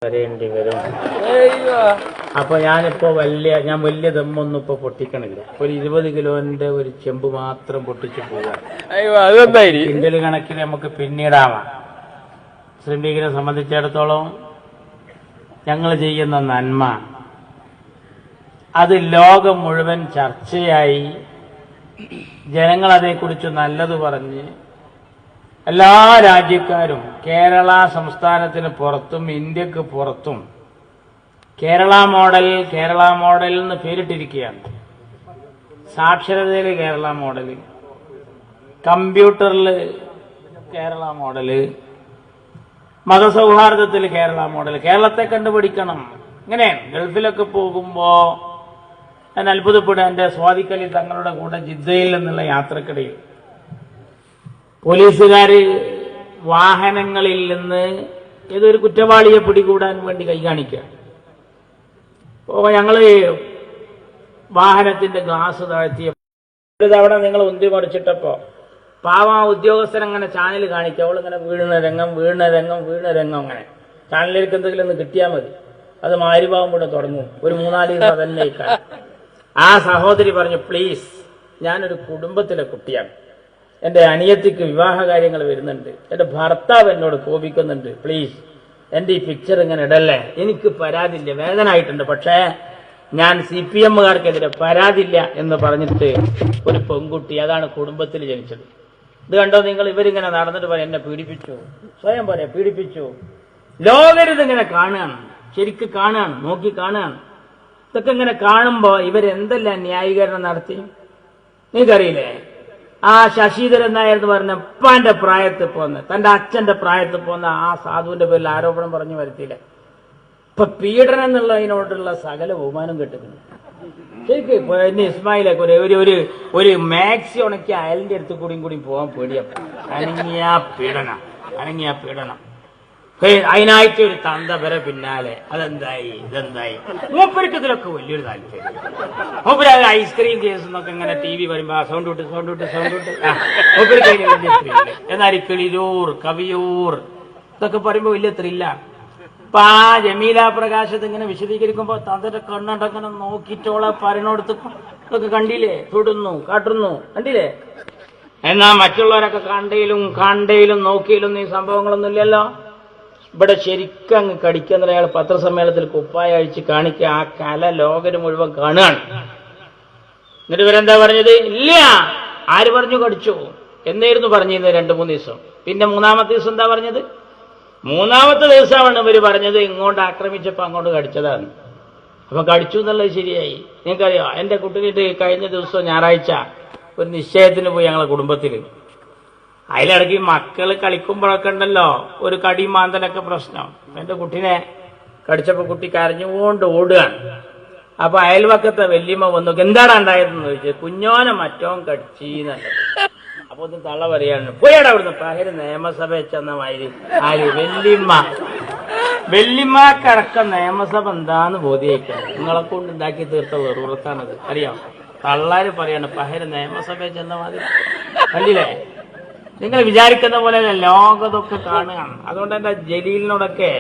വരേണ്ടി വരും. അപ്പൊ ഞാൻ വലിയ ദമ്മൊന്നും ഇപ്പൊ പൊട്ടിക്കണില്ല. ഒരു 20 കിലോന്റെ ഒരു ചെമ്പ് മാത്രം പൊട്ടിച്ചു പോകാം. കിൻഡൽ കണക്കിന് നമുക്ക് പിന്നീടാവാം. മുസ്ലിം ലീഗിനെ സംബന്ധിച്ചിടത്തോളം ഞങ്ങൾ ചെയ്യുന്ന നന്മ അത് ലോകം മുഴുവൻ ചർച്ചയായി, ജനങ്ങൾ അതേക്കുറിച്ച് നല്ലത് പറഞ്ഞ് എല്ലാ രാജ്യക്കാരും കേരള സംസ്ഥാനത്തിന് പുറത്തും ഇന്ത്യക്ക് പുറത്തും കേരള മോഡൽ എന്ന് പേരിട്ടിരിക്കുകയാണ്. സാക്ഷരതയിൽ കേരള മോഡൽ, കമ്പ്യൂട്ടറിൽ കേരള മോഡൽ, മതസൗഹാർദ്ദത്തിൽ കേരള മോഡൽ. കേരളത്തെ കണ്ടുപിടിക്കണം. ഇങ്ങനെ ഗൾഫിലൊക്കെ പോകുമ്പോ ഞാൻ അത്ഭുതപ്പെടുക. എന്റെ സ്വാദിക്കലി തങ്ങളുടെ കൂടെ ജിദ്ദയിൽ നിന്നുള്ള യാത്രക്കിടയിൽ പോലീസുകാര് വാഹനങ്ങളിൽ നിന്ന് ഏതൊരു കുറ്റവാളിയെ പിടികൂടാൻ വേണ്ടി കൈ കാണിക്കുക. അപ്പോ ഞങ്ങള് വാഹനത്തിന്റെ ഗ്ലാസ് താഴ്ത്തിയ തവണ നിങ്ങൾ ഉന്തി മറിച്ചിട്ടപ്പോ പാവ ഉദ്യോഗസ്ഥൻ അങ്ങനെ ചാനൽ കാണിക്കുക. അവളിങ്ങനെ വീഴുന്ന രംഗം അങ്ങനെ ചാനലിലേക്ക് എന്തെങ്കിലും ഒന്ന് കിട്ടിയാൽ മതി. അത് മാരിഭാവം കൂടെ തുടങ്ങും. ഒരു 3-4 ദിവസം തന്നെ ഇക്കാലം. ആ സഹോദരി പറഞ്ഞു, പ്ലീസ്, ഞാനൊരു കുടുംബത്തിലെ കുട്ടിയാണ്, എന്റെ അനിയത്തിക്ക് വിവാഹ കാര്യങ്ങൾ വരുന്നുണ്ട്, എന്റെ ഭർത്താവ് എന്നോട് കോപിക്കുന്നുണ്ട്, പ്ലീസ് എന്റെ ഈ പിക്ചർ ഇങ്ങനെ ഇടല്ലേ, എനിക്ക് പരാതിയില്ല, വേദനായിട്ടുണ്ട്, പക്ഷേ ഞാൻ CPM-കാർക്കെതിരെ പരാതിയില്ല എന്ന് പറഞ്ഞിട്ട് ഒരു പെൺകുട്ടി, അതാണ് കുടുംബത്തിൽ ജനിച്ചത്. ഇത് കണ്ടോ നിങ്ങൾ? ഇവരിങ്ങനെ നടന്നിട്ട് പറയും എന്നെ പീഡിപ്പിച്ചു, സ്വയം പറയാം പീഡിപ്പിച്ചു. ലോകരിതിങ്ങനെ കാണുകയാണ്, ശരിക്ക് കാണുകയാണ്, നോക്കി കാണുകയാണ്. ഇതൊക്കെ ഇങ്ങനെ കാണുമ്പോ ഇവരെന്തെല്ലാം ന്യായീകരണം നടത്തി നിങ്ങൾക്കറിയില്ലേ? ആ ശശിധരൻ നായർ എന്ന് പറഞ്ഞ ഉപ്പാന്റെ പ്രായത്തിൽ പോന്ന, തന്റെ അച്ഛന്റെ പ്രായത്തിൽ പോന്ന ആ സാധുവിന്റെ പേരിൽ ആരോപണം പറഞ്ഞു വരുത്തിയില്ല. ഇപ്പൊ പീഡനം എന്നുള്ളതിനോടുള്ള സകല ബഹുമാനം കിട്ടുന്നു. ശരിക്കും ഇപ്പൊ എന്നെ ഇസ്മായിലൊക്കെ ഒരു മാക്സി ഉണക്കി അയലിന്റെ അടുത്ത് കൂടി പോകാൻ പേടിയപ്പോ അനങ്ങിയ പീഡനം അതിനായിട്ട് ഒരു തന്തപര പിന്നാലെ ഇതെന്തായി മൂപ്പർക്ക് ഇതിലൊക്കെ വലിയൊരു താല്പര്യം. മൂപ്പര് ഐസ്ക്രീം കേസ് എന്നൊക്കെ ഇങ്ങനെ TV വരുമ്പോ സൗണ്ട് വിട്ട് മൂപ്പർക്ക് അതിന് വലിയ ത്രില്ല. എന്നാൽ കിളിരൂർ, കവിയൂർ ഇതൊക്കെ പറയുമ്പോ വലിയ ത്രില്ലാണ്. അപ്പൊ ആ ജമീല പ്രകാശത്ത് ഇങ്ങനെ വിശദീകരിക്കുമ്പോ തന്റെ കണ്ണടങ്ങനെ നോക്കിട്ടോളെ പരനോടത്ത് ഇതൊക്കെ കണ്ടില്ലേ, കാട്ടുന്നു കണ്ടില്ലേ. എന്നാ മറ്റുള്ളവരൊക്കെ കണ്ടയിലും നോക്കിയിലും ഈ സംഭവങ്ങളൊന്നും ഇല്ലല്ലോ. ഇവിടെ ശരിക്കും അങ്ങ് കടിക്കുന്ന അയാൾ പത്രസമ്മേളനത്തിൽ കുപ്പായ അഴിച്ച് കാണിക്കുക. ആ കല ലോകര് മുഴുവൻ കാണുകയാണ്. എന്നിട്ട് ഇവരെന്താ പറഞ്ഞത്? ഇല്ല, ആര് പറഞ്ഞു കടിച്ചു എന്നായിരുന്നു പറഞ്ഞിരുന്നത് 2-3 ദിവസം. പിന്നെ 3-ാമത്തെ ദിവസം എന്താ പറഞ്ഞത്? 3-ാമത്തെ ദിവസമാണ് ഇവര് പറഞ്ഞത് ഇങ്ങോട്ട് ആക്രമിച്ചപ്പോ അങ്ങോട്ട് കടിച്ചതാണ്. അപ്പൊ കടിച്ചു എന്നുള്ളത് ശരിയായി. നിങ്ങൾക്കറിയോ, എന്റെ കുട്ടികളുടെ കഴിഞ്ഞ ദിവസം ഞായറാഴ്ച ഒരു നിശ്ചയത്തിന് പോയി ഞങ്ങളെ കുടുംബത്തില്. അതിലിടയ്ക്ക് മക്കള് കളിക്കുമ്പോഴൊക്കെ ഉണ്ടല്ലോ ഒരു കടി മാന്തലൊക്കെ പ്രശ്നം. എന്റെ കുട്ടീനെ കടിച്ചപ്പോ കുട്ടി കരഞ്ഞുകൊണ്ട് ഓടുകയാണ്. അപ്പൊ അയൽവക്കത്തെ വല്യമ്മ വന്നു, എന്താണ് ഉണ്ടായതെന്ന് ചോദിച്ചു. കുഞ്ഞോനെ മറ്റോൻ കടിച്ചീന്നല്ല. അപ്പൊ ഒന്ന് തള്ള പറയാണ്, പോയാടാ അവിടുന്ന് പകര് നിയമസഭയിൽ ചെന്ന മാതിരി. ആര്? വെല്ലിമ്മക്കടക്കം നിയമസഭ എന്താന്ന് ബോധ്യയിക്കാം. നിങ്ങളെ കൊണ്ട് ഉണ്ടാക്കി തീർത്ത വെറുതാണത്, അറിയാം. തള്ളാര് പറയാണ് പകര് നിയമസഭയിൽ ചെന്ന മാതിരി. കണ്ടില്ലേ? നിങ്ങൾ വിചാരിക്കുന്ന പോലെ ലോകത്തൊക്കെ കാണുകയാണ്. അതുകൊണ്ട് എന്റെ ജലീലിനോടൊക്കെ